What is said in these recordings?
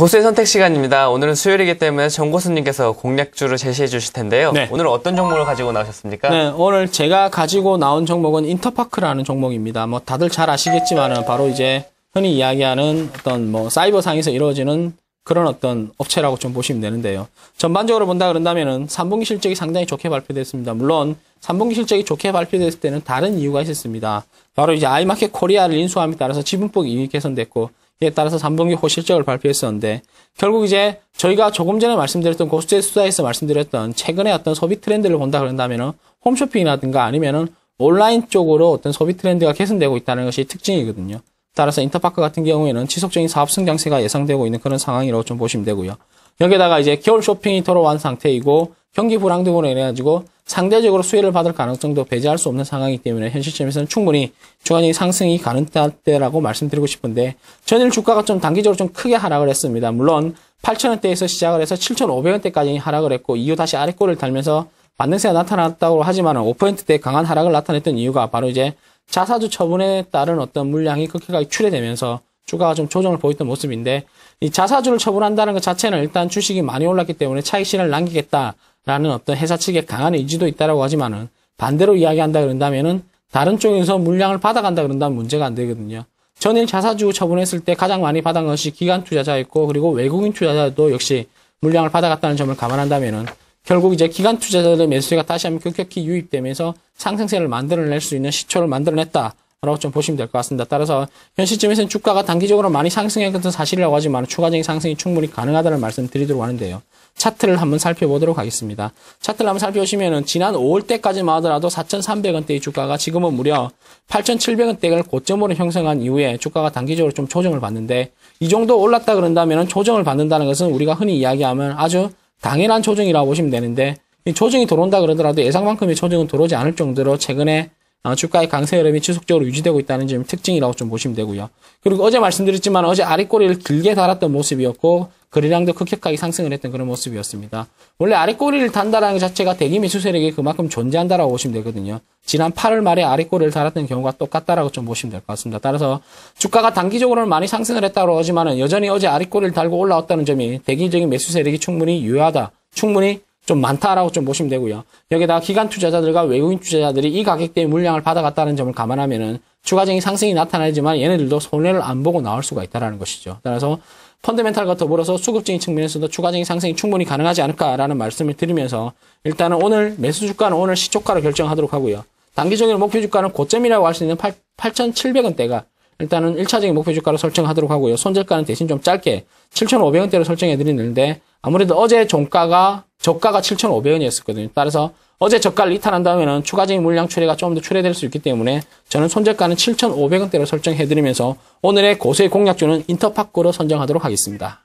고수의 선택 시간입니다. 오늘은 수요일이기 때문에 정고수님께서 공략주를 제시해 주실 텐데요. 네. 오늘 어떤 종목을 가지고 나오셨습니까? 네, 오늘 제가 가지고 나온 종목은 인터파크라는 종목입니다. 뭐 다들 잘 아시겠지만은 바로 이제 흔히 이야기하는 어떤 뭐 사이버상에서 이루어지는 그런 어떤 업체라고 좀 보시면 되는데요. 전반적으로 본다 그런다면은 3분기 실적이 상당히 좋게 발표됐습니다. 물론 3분기 실적이 좋게 발표됐을 때는 다른 이유가 있었습니다. 바로 이제 아이마켓 코리아를 인수함에 따라서 지분폭 이익이 개선됐고, 이에 따라서 3분기 호실적을 발표했었는데, 결국 이제 저희가 조금 전에 말씀드렸던 고수의 수다에서 말씀드렸던 최근에 어떤 소비 트렌드를 본다 그런다면은 홈쇼핑이라든가 아니면은 온라인 쪽으로 어떤 소비 트렌드가 개선되고 있다는 것이 특징이거든요. 따라서 인터파크 같은 경우에는 지속적인 사업 성장세가 예상되고 있는 그런 상황이라고 좀 보시면 되고요. 여기에다가 이제 겨울 쇼핑이 돌아온 상태이고 경기 불황 등으로 인해 가지고 상대적으로 수혜를 받을 가능성도 배제할 수 없는 상황이기 때문에 현 시점에서는 충분히 주가적인 상승이 가능하다라고 말씀드리고 싶은데, 전일 주가가 좀 단기적으로 좀 크게 하락을 했습니다. 물론 8,000원대에서 시작을 해서 7,500원대까지 하락을 했고, 이후 다시 아래꼬리를 달면서 반등세가 나타났다고 하지만 5%대 강한 하락을 나타냈던 이유가 바로 이제 자사주 처분에 따른 어떤 물량이 극히가 출회되면서 주가가 좀 조정을 보였던 모습인데, 이 자사주를 처분한다는 것 자체는 일단 주식이 많이 올랐기 때문에 차익 실현을 남기겠다라는 어떤 회사 측의 강한 의지도 있다라고 하지만은, 반대로 이야기한다 그런다면은 다른 쪽에서 물량을 받아간다 그런다면 문제가 안 되거든요. 전일 자사주 처분했을 때 가장 많이 받은 것이 기관 투자자였고, 그리고 외국인 투자자도 역시 물량을 받아갔다는 점을 감안한다면은 결국 이제 기관 투자자들의 매수세가 다시 한번 급격히 유입되면서 상승세를 만들어낼 수 있는 시초를 만들어냈다라고 좀 보시면 될 것 같습니다. 따라서 현 시점에서는 주가가 단기적으로 많이 상승한 것은 사실이라고 하지만 추가적인 상승이 충분히 가능하다는 말씀 드리도록 하는데요. 차트를 한번 살펴보도록 하겠습니다. 차트를 한번 살펴보시면은 지난 5월 때까지만 하더라도 4,300원대의 주가가 지금은 무려 8,700원대를 고점으로 형성한 이후에 주가가 단기적으로 좀 조정을 받는데, 이 정도 올랐다 그런다면은 조정을 받는다는 것은 우리가 흔히 이야기하면 아주 당연한 조정이라고 보시면 되는데, 이 조정이 들어온다 그러더라도 예상만큼의 조정은 들어오지 않을 정도로 최근에 주가의 강세 흐름이 지속적으로 유지되고 있다는 점이 특징이라고 좀 보시면 되고요. 그리고 어제 말씀드렸지만 어제 아랫꼬리를 길게 달았던 모습이었고, 거래량도 급격하게 상승을 했던 그런 모습이었습니다. 원래 아랫꼬리를 단다라는 것 자체가 대기 매수 세력이 그만큼 존재한다라고 보시면 되거든요. 지난 8월 말에 아랫꼬리를 달았던 경우가 똑같다라고 좀 보시면 될 것 같습니다. 따라서 주가가 단기적으로는 많이 상승을 했다고 하지만은 여전히 어제 아랫꼬리를 달고 올라왔다는 점이 대기적인 매수 세력이 충분히 유효하다, 충분히 좀 많다라고 좀 보시면 되고요. 여기다가 기관 투자자들과 외국인 투자자들이 이 가격대의 물량을 받아갔다는 점을 감안하면은 추가적인 상승이 나타나지만 얘네들도 손해를 안 보고 나올 수가 있다라는 것이죠. 따라서 펀더멘탈과 더불어서 수급적인 측면에서도 추가적인 상승이 충분히 가능하지 않을까라는 말씀을 드리면서, 일단은 오늘 매수 주가는 오늘 시초가로 결정하도록 하고요. 단기적인 목표 주가는 고점이라고 할 수 있는 8,700원대가 일단은 1차적인 목표 주가로 설정하도록 하고요. 손절가는 대신 좀 짧게 7,500원대로 설정해 드리는데, 아무래도 어제 저가가 7,500원이었거든요. 따라서 어제 저가를 이탈한 다음에는 추가적인 물량 출회가 좀 더 출회될 수 있기 때문에 저는 손절가는 7,500원대로 설정해드리면서 오늘의 고수의 공략주는 인터파크로 선정하도록 하겠습니다.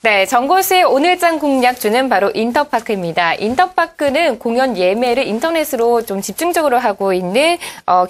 네, 정고수의 오늘장 공략주는 바로 인터파크입니다. 인터파크는 공연 예매를 인터넷으로 좀 집중적으로 하고 있는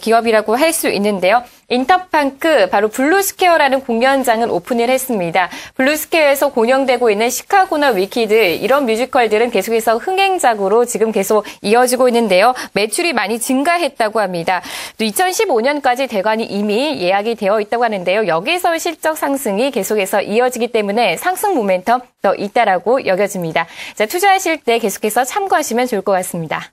기업이라고 할 수 있는데요. 인터파크, 바로 블루스퀘어라는 공연장을 오픈을 했습니다. 블루스퀘어에서 공연되고 있는 시카고나 위키드, 이런 뮤지컬들은 계속해서 흥행작으로 지금 계속 이어지고 있는데요. 매출이 많이 증가했다고 합니다. 또 2015년까지 대관이 이미 예약이 되어 있다고 하는데요. 여기서 실적 상승이 계속해서 이어지기 때문에 상승 모멘텀 더 있다라고 여겨집니다. 자, 투자하실 때 계속해서 참고하시면 좋을 것 같습니다.